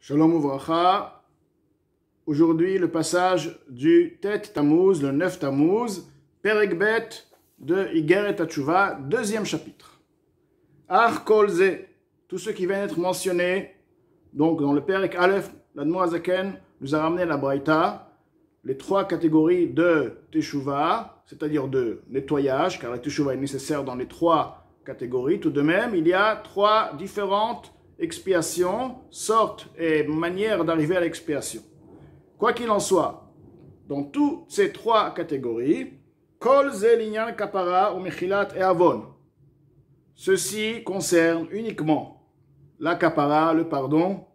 Shalom Uvracha. Aujourd'hui, le passage du Tet Tammuz, le 9 Tammuz, Perek Bet de Igeret HaTshuva, deuxième chapitre. Ach Kol Ze, tout ce qui vient d'être mentionné, donc dans le Perek Aleph, l'Admor HaZaken nous a ramené la Braïta, les trois catégories de Teshuvah, c'est-à-dire de nettoyage, car la Teshuvah est nécessaire dans les trois catégories. Tout de même, il y a trois différentes expiation, sorte et manière d'arriver à l'expiation. Quoi qu'il en soit, dans toutes ces trois catégories, Kol ze linyan kapara ou mechilat et avon. Ceci concerne uniquement la kapara, le pardon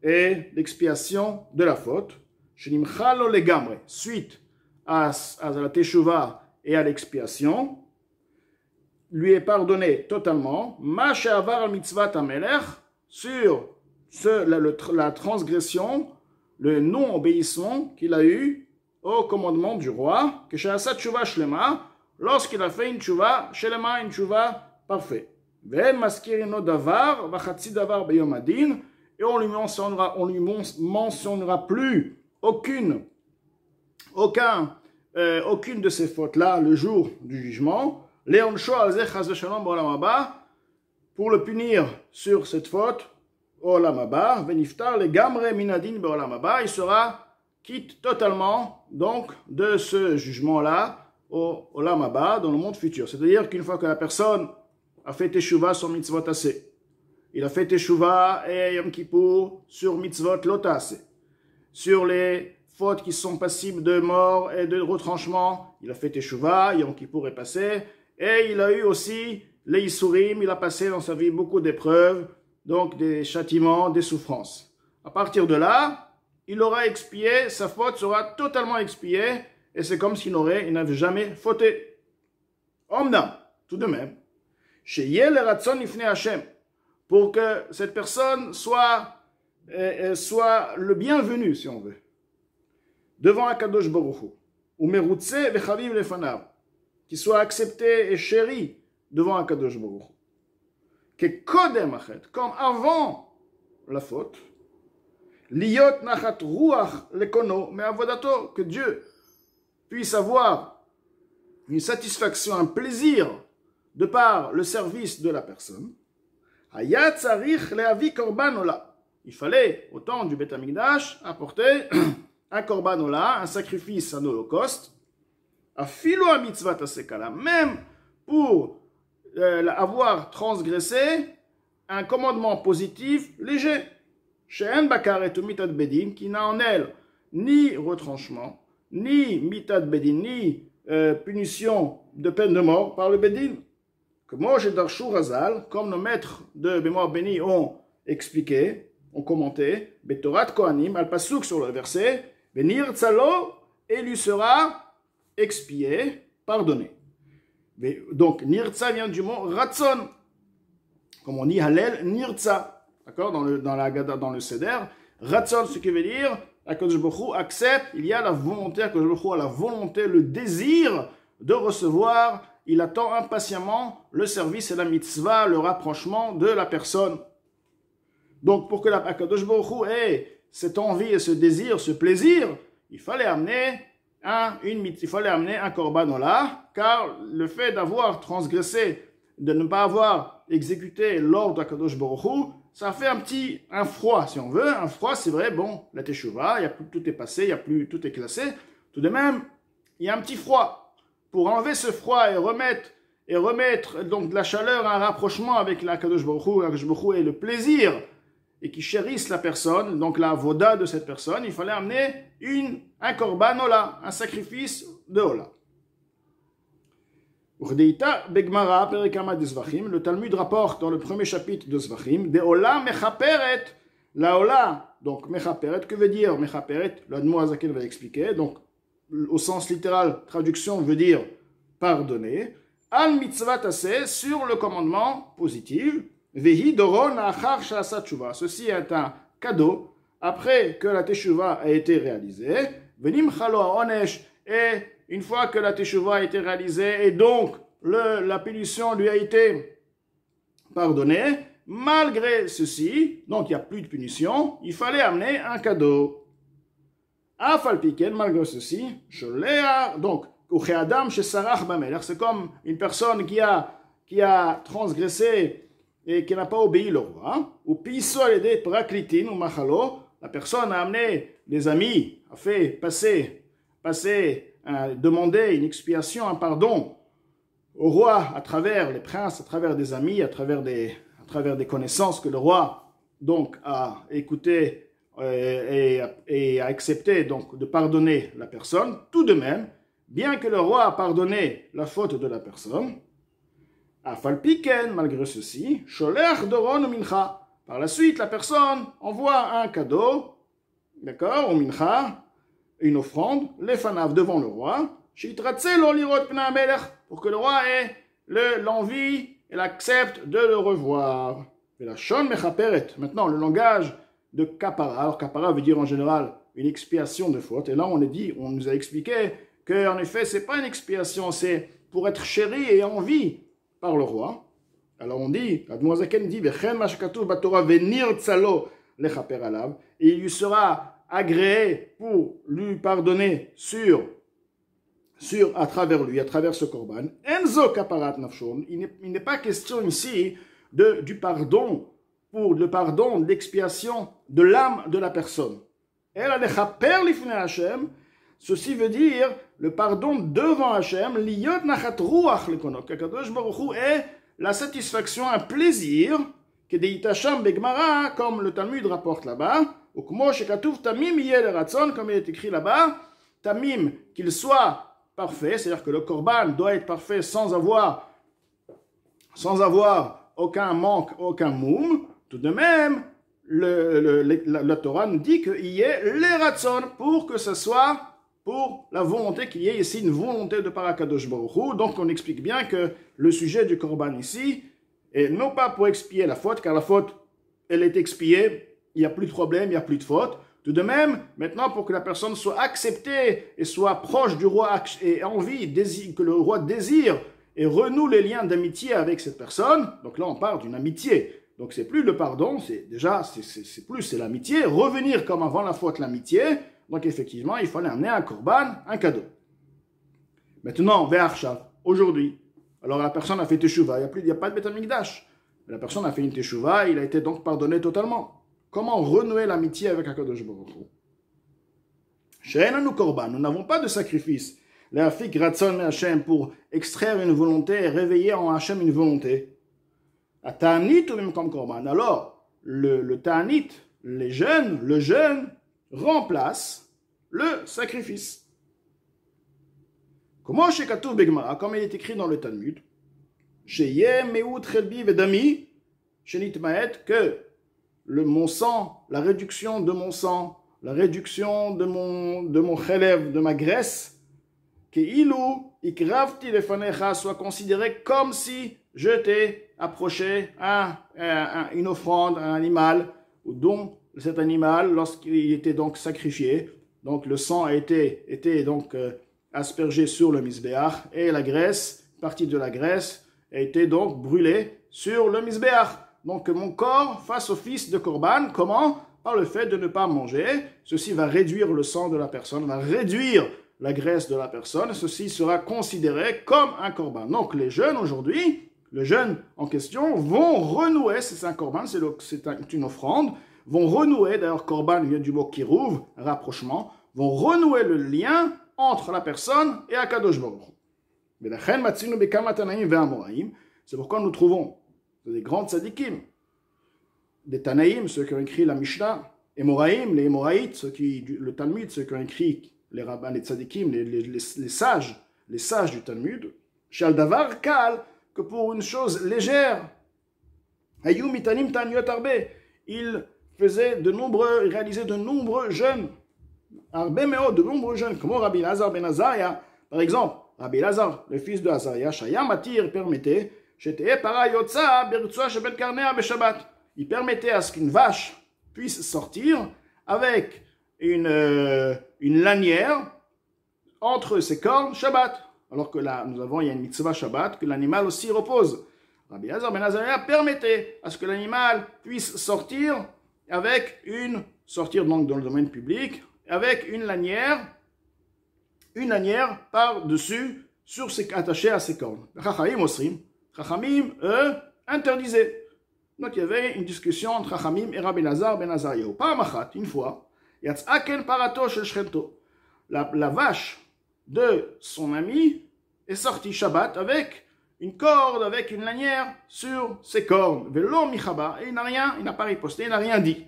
et l'expiation de la faute. Shenimchalo legamre, suite à la teshuva et à l'expiation, lui est pardonné totalement. Ma she'avar al mitzvat hamelech, sur la transgression, le non-obéissement qu'il a eu au commandement du roi, que she'asa tshuva shlema, lorsqu'il a fait une tshuva shlema, une tshuva parfaite. Ve'en maskirino davar, v'chatzi davar beyom hadin, et on lui mentionnera plus aucune de ces fautes-là le jour du jugement. Le'onsho al ze chas v'shalom b'olam haba, pour le punir sur cette faute, Olam haba, veniftar le gamre minadin be'olam haba, il sera quitte totalement donc de ce jugement-là au Olam haba, dans le monde futur. C'est-à-dire qu'une fois que la personne a fait teshuva sur mitzvot assez, il a fait teshuva et Yom Kippour sur mitzvot lot assez, sur les fautes qui sont passibles de mort et de retranchement, il a fait teshuva, Yom Kippour est passé, et il a eu aussi les Isurim, il a passé dans sa vie beaucoup d'épreuves, donc des châtiments, des souffrances. À partir de là, il aura expié, sa faute sera totalement expiée, et c'est comme s'il n'avait jamais fauté. Omnam, tout de même, chez Yel Ratzon Ifne Hashem, pour que cette personne soit le bienvenu, si on veut, devant Akadosh Baruch Hu, ou Merutze Vechaviv Lefanav, qui soit accepté et chéri devant Akadosh Baruch Hu. Que kodem achet, comme avant la faute, liot nachat ruach lekono me avodato, que Dieu puisse avoir une satisfaction, un plaisir de par le service de la personne. Hayat tzarich leavi korban ola. Il fallait, au temps du Beth Amikdash, apporter un korban ola, un sacrifice, un holocauste, afilo a mitzvat asekala, même pour avoir transgressé un commandement positif léger. She'en bakar et mitad bedin, qui n'a en elle ni retranchement, ni mitad bedin, ni punition de peine de mort par le bedin. Comme nos maîtres de mémoire bénie ont expliqué, ont commenté, Betorat Kohanim, al pasuk sur le verset, Benir tzalo, et lui sera expié, pardonné. Donc, Nirtza vient du mot Ratzon, comme on dit Hallel Nirtza, d'accord, dans le Seder. Ratzon, ce qui veut dire, Akadosh Baruch Hu accepte, il y a la volonté, Akadosh Baruch Hu a la volonté, le désir de recevoir, il attend impatiemment le service et la mitzvah, le rapprochement de la personne. Donc, pour que Akadosh Baruch Hu ait cette envie et ce désir, ce plaisir, il fallait amener un korban ola, car le fait d'avoir transgressé, de ne pas avoir exécuté l'ordre d'Akadosh Baruch Hu, ça fait un froid, si on veut. Un froid, c'est vrai, bon, la teshuva, tout est passé, tout est classé. Tout de même, il y a un petit froid. Pour enlever ce froid et remettre donc de la chaleur, un rapprochement avec l'Akadosh Baruch Hu et le plaisir, et qui chérissent la personne, donc la voda de cette personne, il fallait amener un korban ola, un sacrifice de ola. Le Talmud rapporte dans le premier chapitre de Zvachim, de ola mechaperet, la ola, donc mechaperet, que veut dire mechaperet? L'Admor HaZaken va expliquer, donc au sens littéral, traduction veut dire pardonner, al mitzvat aseh, sur le commandement positif, Vehi doron achar sha'asa tshuva. Ceci est un cadeau après que la teshuva a été réalisée. Venim chalo ha'onesh, et une fois que la teshuva a été réalisée et donc la punition lui a été pardonnée, malgré ceci, donc il n'y a plus de punition, il fallait amener un cadeau. Afalpiken, malgré ceci, donc, c'est comme une personne qui a transgressé et qui n'a pas obéi le roi. Ou la personne a amené des amis, a fait demander une expiation, un pardon au roi à travers les princes, à travers des amis, à travers des connaissances que le roi donc a écouté et a accepté donc de pardonner la personne. Tout de même, bien que le roi a pardonné la faute de la personne, Afalpiken, malgré ceci, Sholech Doron Mincha. Par la suite, la personne envoie un cadeau, d'accord, au Mincha, une offrande, les fanav devant le roi, pour que le roi ait l'envie et l'accepte de le revoir. Maintenant, le langage de kapara. Alors, kapara veut dire en général une expiation de faute. Et là, on nous a expliqué qu'en effet, ce n'est pas une expiation, c'est pour être chéri et en vie par le roi. Alors, on dit, Admoazaken dit, et il lui sera agréé pour lui pardonner à travers lui, à travers ce korban. Enzo kaparat nafshon. Il n'est pas question ici du pardon, pour le pardon d'expiation de l'âme de la personne. Ceci veut dire le pardon devant Hachem, liyot nachat ruach lekonok. Kadosh Baruch Hu est la satisfaction, un plaisir, que deitacham begmara, comme le Talmud rapporte là-bas, ou comme tamim yel ratzon, comme il est écrit là-bas, tamim, qu'il soit parfait, c'est-à-dire que le korban doit être parfait sans avoir aucun manque, aucun moum. Tout de même, la Torah nous dit qu'il y ait les ratzon pour que ce soit pour la volonté, qu'il y ait ici une volonté de Parakadosh Baruch Hu. Donc on explique bien que le sujet du korban ici est non pas pour expier la faute, car la faute, elle est expiée, il n'y a plus de problème, il n'y a plus de faute. Tout de même, maintenant, pour que la personne soit acceptée et soit proche du roi et que le roi désire et renoue les liens d'amitié avec cette personne, donc là on parle d'une amitié. Donc c'est plus le pardon, c'est l'amitié, revenir comme avant la faute, l'amitié. Donc effectivement, il fallait amener un korban, un cadeau. Maintenant, ve'arshav, aujourd'hui, alors la personne a fait teshuva, il n'y a pas de Beit HaMikdash. La personne a fait une teshuva, il a été donc pardonné totalement. Comment renouer l'amitié avec HaKadosh Baruch Hu? She'enanu korban, nous n'avons pas de sacrifice. Le'afik ratzon me'Hashem, pour extraire une volonté et réveiller en Hachem une volonté. A ta'anit ou même comme korban. Alors, le ta'anit, le jeûne remplace le sacrifice. Comment chez Katouf Begmara, comme il est écrit dans le Talmud, Sheye me'ut chelbi vedami, shenitmaet, que mon sang, la réduction de mon sang, la réduction de mon chelev, de ma graisse, que ilou ikravti lefanecha, soit considéré comme si je t'ai approché une offrande, un animal, ou dont cet animal, lorsqu'il était donc sacrifié, donc le sang a été donc aspergé sur le misbéach, et la graisse, partie de la graisse, a été donc brûlée sur le misbéach. Donc mon corps fasse office de korban, comment? Par le fait de ne pas manger. Ceci va réduire le sang de la personne, va réduire la graisse de la personne. Ceci sera considéré comme un korban. Donc les jeunes aujourd'hui, les jeunes en question vont renouer, c'est un korban, c'est une offrande, vont renouer, d'ailleurs korban vient du mot kirouv, rapprochement, vont renouer le lien entre la personne et HaKadosh Baruch Hu. C'est pourquoi nous trouvons des grands tzadikim, des Tanaïm, ceux qui ont écrit la Mishnah, Emoraïm, les Emoraïtes, le Talmud, ceux qui ont écrit les rabbins, les tzadikim, les sages du Talmud, Shal Davar Kal, que pour une chose légère, Hayou Mitanim Tanyot Arbe, il réalisait de nombreux jeûnes, Arbe Meo, de nombreux jeûnes, comme Rabbi Lazar ben Azaria, par exemple, Rabbi Lazar, le fils de Azaria, Shaya Matir permettait, il permettait à ce qu'une vache puisse sortir avec une lanière entre ses cornes Shabbat. Alors que là, il y a une mitzvah Shabbat, que l'animal aussi repose. Rabbi Elazar ben Azariah permettait à ce que l'animal puisse sortir sortir donc dans le domaine public, avec une lanière par-dessus, attachée à ses cornes. Chachamim, eux, interdisaient. Donc il y avait une discussion entre Chachamim et Rabbi Elazar ben Azariah. Une fois, la vache de son ami est sortie Shabbat avec une corde, avec une lanière sur ses cornes. Velo michaba, et il n'a pas riposté, il n'a rien dit.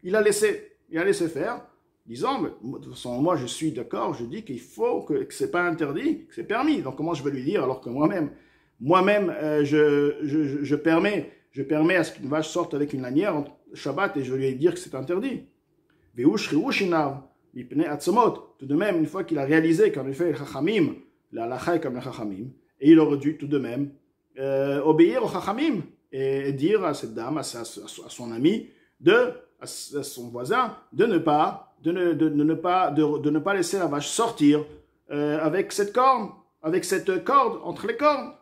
Il a laissé faire, disant, de toute façon, moi je suis d'accord, je dis qu'il faut que c'est pas interdit, que c'est permis. Donc comment je vais lui dire alors que moi-même, je permets à ce qu'une vache sorte avec une lanière en Shabbat et je vais lui dire que c'est interdit. Tout de même, une fois qu'il a réalisé qu'en effet, le Chachamim, la halakha est comme le Chachamim, et il aurait dû tout de même obéir au Chachamim et dire à cette dame, à son ami, à son voisin, de ne pas laisser la vache sortir avec cette corde entre les cornes.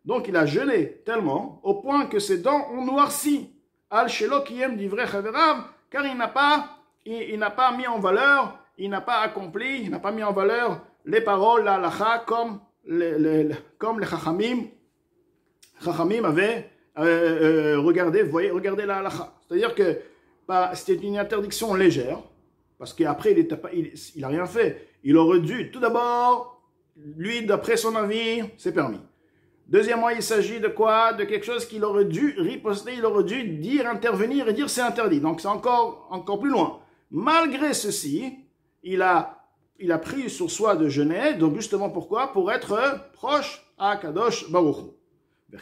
Donc il a jeûné tellement au point que ses dents ont noirci. Al shelo kiyem divrei chaverav, car il n'a pas mis en valeur, il n'a pas mis en valeur les paroles, la halakha, comme les Chachamim avaient regardé la halakha. C'est-à-dire que c'était une interdiction légère, parce qu'après il n'a rien fait. Il aurait dû, tout d'abord, lui, d'après son avis, c'est permis. Deuxièmement, il s'agit de quoi? De quelque chose qu'il aurait dû riposter, il aurait dû intervenir et dire c'est interdit. Donc c'est encore plus loin. Malgré ceci, il a pris sur soi de jeûner, donc justement pourquoi? Pour être proche à Kadosh Baruch Hu. De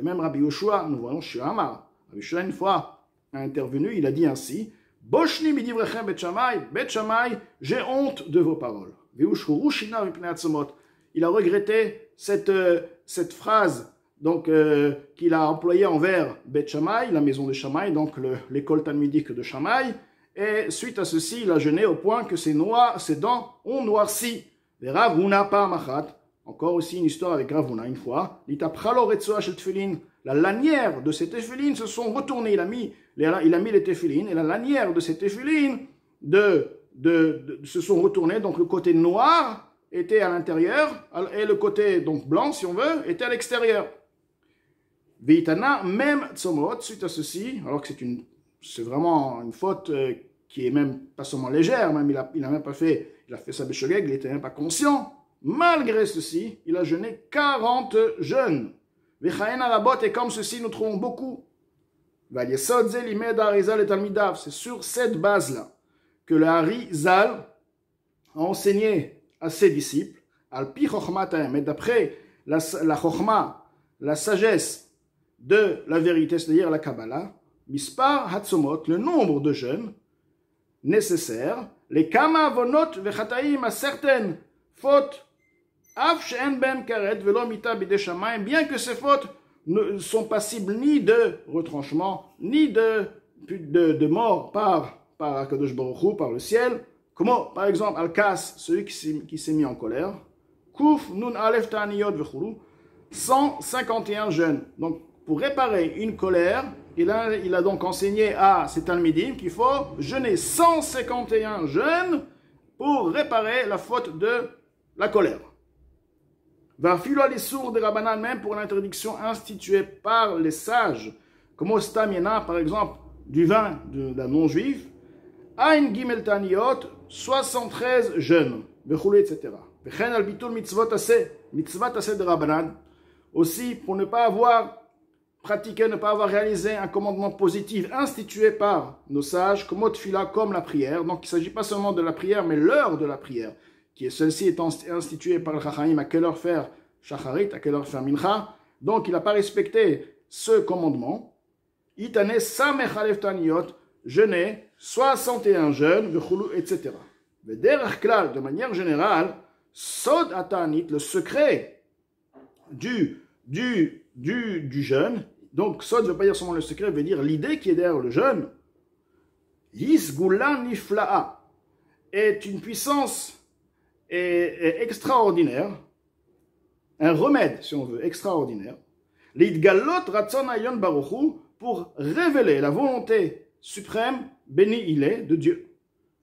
même Rabbi Yoshua, nous voyons chez Amar. Rabbi Yoshua, une fois a intervenu, il a dit ainsi, Boshni midivrechem bet Shammai, j'ai honte de vos paroles. Il a regretté cette phrase donc qu'il a employée envers Bet Shammai, la maison de Shammai, donc l'école talmudique de Shammai, et suite à ceci, il a jeûné au point que ses dents ont noirci. Rav Huna Pa'amachat, encore aussi une histoire avec Rav Huna une fois, la lanière de ces téphilines se sont retournées, il a mis les téphilines, et la lanière de ces téphilines se sont retournées, donc le côté noir était à l'intérieur, et le côté donc blanc, si on veut, était à l'extérieur. Veitana, même Tzomot, suite à ceci, alors que c'est vraiment une faute qui est même pas seulement légère, même il a même pas fait, il a fait sa béchogeg, il n'était même pas conscient. Malgré ceci, il a jeûné 40 jeûnes. Vechaena rabot, et comme ceci, nous trouvons beaucoup. C'est sur cette base-là que le Harizal a enseigné à ses disciples, al-pi chokhmat ha'emet, d'après la chokhma, la sagesse de la vérité, c'est-à-dire la Kabbalah, mispar hatzomot, le nombre de jeûnes nécessaires, les kama avonot vechataim, à certaines fautes, af she'en ben karet velo mita bidei shamayim, bien que ces fautes ne sont passibles ni de retranchement, ni de mort par Akadosh Baruch Hu, par le ciel, comment, par exemple, Al-Kas, celui qui s'est mis en colère, Kuf, Nun, Alef, Ta'aniyot, Vechulu, 151 jeûnes. Donc, pour réparer une colère, il a donc enseigné à ces Talmidim qu'il faut jeûner 151 jeûnes pour réparer la faute de la colère. Va filo les sourds des Rabbanan, même pour l'interdiction instituée par les sages, comme au Stamiena, par exemple, du vin d'un non-juif, Ain Gimel Taniyot, 73 jeûnes, etc. Vechen al bitul mitzvot aseh de Rabbanan, aussi pour ne pas avoir pratiqué, ne pas avoir réalisé un commandement positif institué par nos sages, comme Tfila, comme la prière. Donc il ne s'agit pas seulement de la prière, mais l'heure de la prière, qui est celle-ci étant instituée par le Chachamim, à quelle heure faire Shacharit, à quelle heure faire Mincha. Donc il n'a pas respecté ce commandement. Itane Samech Alef Taniyot, jeûner 61 jeûnes, etc. De manière générale, Sod Atanit, le secret du jeûne, donc Sod ne veut pas dire seulement le secret, veut dire l'idée qui est derrière le jeûne, Yisgula Nifla'a, est une puissance extraordinaire, un remède, si on veut, extraordinaire, l'idgalot ratzon ayon baruchu, pour révéler la volonté suprême, béni il est, de Dieu.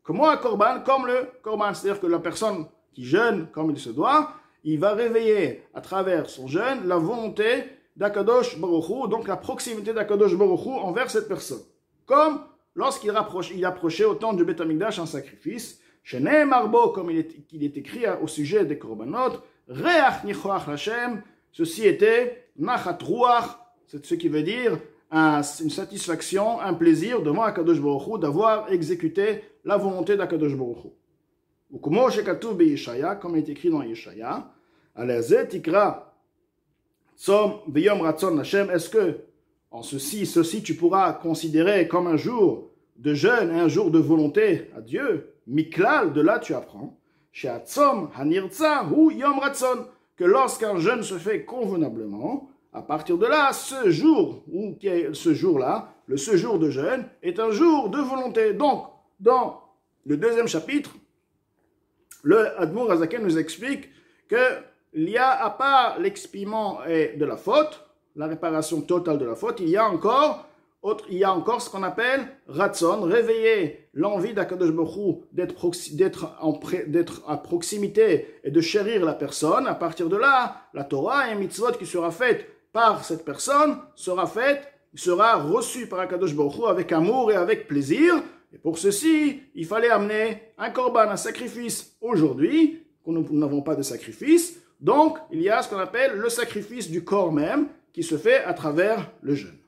Comment un korban, comme le korban, c'est-à-dire que la personne qui jeûne comme il se doit, il va réveiller à travers son jeûne la volonté d'Akadosh Baruch Hu, donc la proximité d'Akadosh Baruch Hu envers cette personne. Comme lorsqu'il approchait au temps du Beth Amikdash un sacrifice, chez Marbo, comme il est écrit au sujet des korbanot, Reach Nichoach Hashem, ceci était Nachat Ruach, c'est ce qui veut dire une satisfaction, un plaisir devant Akadosh Baruch Hu d'avoir exécuté la volonté d'Akadosh Baruch Hu. Ou comme il est écrit dans Yeshaya, Alazet Tikra Tzom B'Yom Ratzon Hashem, est-ce que en ceci tu pourras considérer comme un jour de jeûne, un jour de volonté à Dieu? Miklal, de là tu apprends, chez Tzom Hanirtza ou Yom Ratzon, que lorsqu'un jeûne se fait convenablement, à partir de là, ce jour-là, le séjour de jeûne, est un jour de volonté. Donc, dans le deuxième chapitre, le Admour Hazaken nous explique qu'il y a, à part l'expiement de la faute, la réparation totale de la faute, il y a encore ce qu'on appelle Ratzon, réveiller l'envie d'Akadosh Baruch Hu d'être à proximité et de chérir la personne. À partir de là, la Torah et un mitzvot qui sera faite par cette personne sera reçue par Akadosh Baruch Hu avec amour et avec plaisir. Et pour ceci, il fallait amener un korban, un sacrifice. Aujourd'hui, nous n'avons pas de sacrifice, donc il y a ce qu'on appelle le sacrifice du corps même, qui se fait à travers le jeûne.